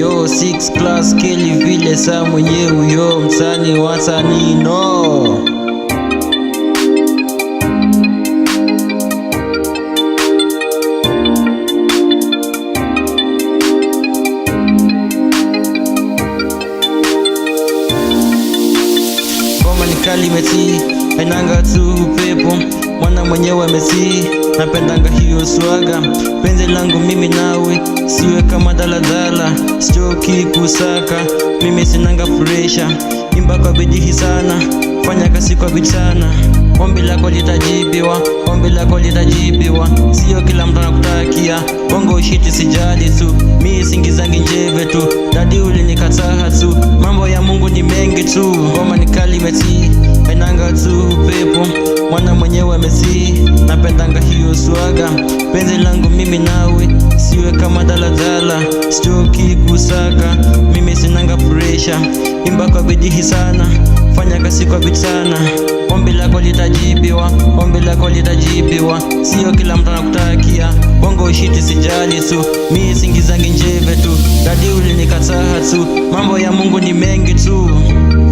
Yo 6 class keli vile saa mwenye uyo msani wasani no. Ngoma ni kali meti, hainanga tu upepo, mwana mwenyewe amesi, napendanga hiyo swaga. Penzi langu mimi nawe, siwe kama daladala, sichoki kusaka, mimi sinanga pressure. Imba kwa bidii sana, fanya kazi kwa bidii sana, ombi lako litajibiwa, ombi lako litajibiwa. Sio kila mtu anakutakia bongo shiti, sijali tu, mimi singizangi njeve tu, dadi ulinikataa tu, mambo ya Mungu ni mengi tu. Ngoma ni kali meti, hainanga tu upepo, mwana mwenyewe amesi, napendanga hiyo swaga. Penzi langu mimi nawe, siwe kama daladala, sichoki kusaka, mimi sinanga pressure. Imba kwa bidii sana, fanya kazi kwa bidii sana, ombi lako litajibiwa, ombi lako litajibiwa. Sio kila mtu anakutakia bongo shiti, sijali tu, mimi singizangi njeve tu, dadi ulinikataa tu, mambo ya Mungu ni mengi tu.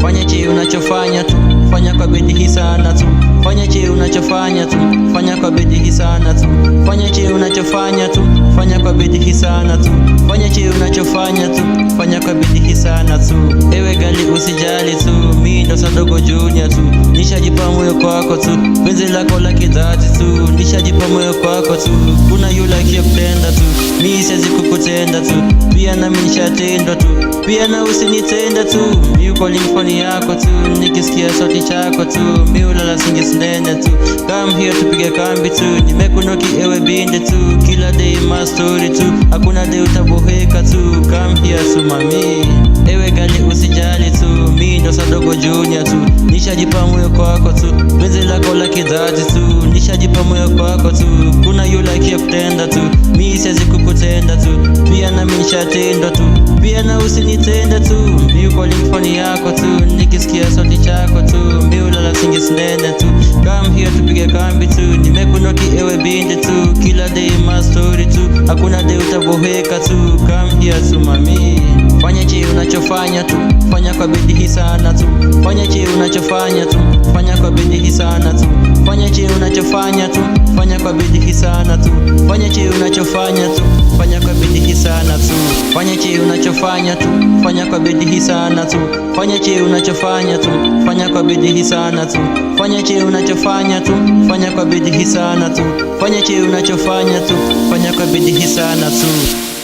Fanya che unachofanya tu, fanya kwa bidii sana tu, fanya che unachofanya tu, fanya kwa bidii sana tu, fanya che unachofanya tu, fanya kwa bidii sana tu, fanya che unachofanya tu, fanya kwa bidii sana tu. Ewe gali usijali tu, mimi ndo Sadogo Junior tu, nishajipa moyo kwako tu, penzi lako la kidhati tu, nishajipa moyo kwako tu, kuna yule akipenda tu, mimi siwezi kukutenda tu, pia na mimi nishatendwa tu, pia na usinitenda tu. Yuko linfoni yako tu, nikisikia sauti chako tu, mimi ulala singisinene tu, come here tupige kambi tu, nimekunoki ewe binde tu, kila day my story tu, hakuna day utaboheka tu, come here tu mami. Ewe gali usijali tu, mimi ndo Sadogo Junior tu, nishajipa moyo kwako tu, penzi lako la kidhati tu, nishajipa moyo kwako tu, kuna yule akipenda tu, mimi siwezi kukutenda tu, pia na mimi nishatendwa tu, pia na usinitenda tu. Yuko linfoni yako tu, nikisikia sauti chako tu, mimi ulala singisinene tu, come here tupige kambi tu, nimekunoki ewe binde tu, kila day my story tu, hakuna day utaboheka tu, come here tu mami. Fanya che unachofanya tu, fanya kwa bidii sana tu, fanya che unachofanya tu, fanya kwa bidii sana tu, fanya che unachofanya tu, fanya kwa bidii sana tu, fanya che unachofanya tu, fanya kwa bidii sana tu, fanya che unachofanya tu, fanya kwa bidii sana tu, fanya che unachofanya tu, fanya kwa bidii sana tu, fanya che unachofanya tu, fanya kwa bidii sana tu, fanya che unachofanya tu, fanya kwa bidii sana tu.